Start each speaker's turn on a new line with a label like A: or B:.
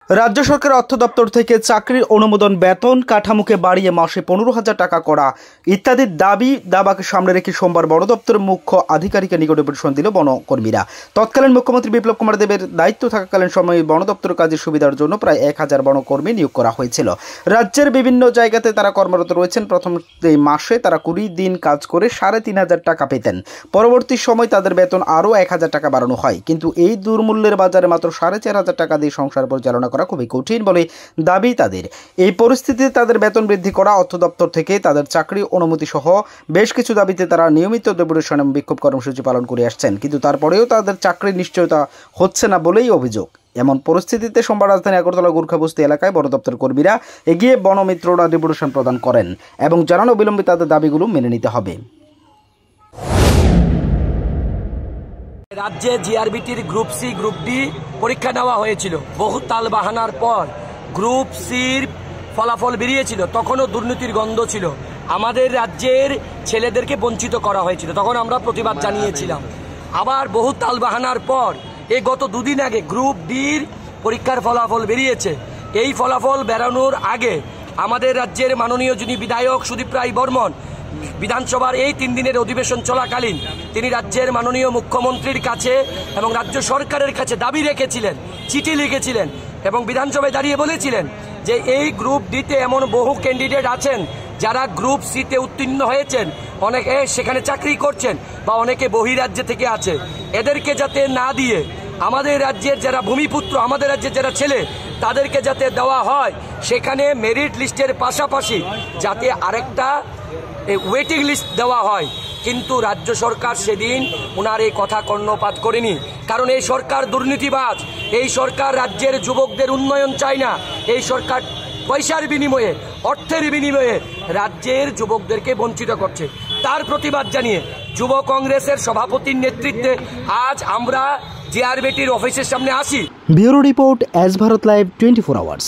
A: রাজ্য সরকারের অর্থ দপ্তর থেকে চাকরির অনুমোদন, বেতন কাঠামোকে বাড়িয়ে মাসে 15,000 টাকা করা ইত্যাদি দাবাকে সামনে রেখে সোমবার বন দপ্তরের মুখ্য আধিকারিকের নিকটে পরিবেশন দিল বনকর্মীরা। তৎকালীন মুখ্যমন্ত্রী বিপ্লব কুমার দেবের দায়িত্ব থাকাকালীন সময়ে বন দপ্তরের কাজের সুবিধার জন্য প্রায় 1000 বনকর্মী নিয়োগ করা হয়েছিল। রাজ্যের বিভিন্ন জায়গাতে তারা কর্মরত রয়েছেন। প্রথম মাসে তারা 20 দিন কাজ করে 3,500 টাকা পেতেন। পরবর্তী সময় তাদের বেতন আরও 1000 টাকা বাড়ানো হয়, কিন্তু এই দুর্মূল্যের বাজারে মাত্র 4,500 টাকা দিয়ে সংসার পরিচালনা করা খুবই কঠিন বলে দাবি তাদের। এই পরিস্থিতিতে তাদের বেতন বৃদ্ধি করা, অর্থ দপ্তর থেকে তাদের চাকরি অনুমতি সহ বেশ কিছু দাবিতে তারা নিয়মিত ডেপুটেশন এবং বিক্ষোভ কর্মসূচি পালন করে আসছেন, কিন্তু তারপরেও তাদের চাকরির নিশ্চয়তা হচ্ছে না বলেই অভিযোগ। এমন পরিস্থিতিতে সোমবার রাজধানী আগরতলা গোর্খাবস্তি এলাকায় বন দপ্তরের কর্মীরা এগিয়ে বনমিত্ররা ডেপুটেশন প্রদান করেন এবং জানানো অবিলম্বে তাদের দাবিগুলো মেনে নিতে হবে।
B: রাজ্যে জিআরবিটির গ্রুপ সি, গ্রুপ ডি পরীক্ষা নেওয়া হয়েছিল। বহু তাল বাহানার পর গ্রুপ সির ফলাফল বেরিয়েছিল। তখনও দুর্নীতির গন্ধ ছিল। আমাদের রাজ্যের ছেলেদেরকে বঞ্চিত করা হয়েছিল, তখন আমরা প্রতিবাদ জানিয়েছিলাম। আবার বহু তাল বাহানার পর গত দুদিন আগে গ্রুপ ডির পরীক্ষার ফলাফল বেরিয়েছে। এই ফলাফল বেরানোর আগে আমাদের রাজ্যের মাননীয় যিনি বিধায়ক সুদীপ রায় বর্মন বিধানসভার এই 3 দিনের অধিবেশন চলাকালীন তিনি রাজ্যের মাননীয় মুখ্যমন্ত্রীর কাছে এবং রাজ্য সরকারের কাছে দাবি রেখেছিলেন, চিঠি লিখেছিলেন এবং বিধানসভায় দাঁড়িয়ে বলেছিলেন যে এই গ্রুপ ডিতে এমন বহু ক্যান্ডিডেট আছেন যারা গ্রুপ সিতে উত্তীর্ণ হয়েছেন, অনেকে সেখানে চাকরি করছেন বা অনেকে বহিরাজ্য থেকে আছে। এদেরকে যাতে না দিয়ে আমাদের রাজ্যের যারা ভূমিপুত্র, আমাদের রাজ্যের যারা ছেলে, তাদেরকে যাতে দেওয়া হয়, সেখানে মেরিট লিস্টের পাশাপাশি যাতে আরেকটা ওয়েটিং লিস্ট দেওয়া হয়। কিন্তু রাজ্য সরকার সেদিন ওনার এই কথা কর্ণপাত করেনি, কারণ এই সরকার দুর্নীতিবাজ। এই সরকার রাজ্যের যুবকদের উন্নয়ন চায় না। এই সরকার পয়সার বিনিময়ে, অর্থের বিনিময়ে রাজ্যের যুবকদেরকে বঞ্চিত করছে। তার প্রতিবাদ জানিয়ে যুব কংগ্রেসের সভাপতির নেতৃত্বে আজ আমরা জিআরবিটির অফিসের সামনে আসি।
A: Bureau report, S Bharat live 24 hours.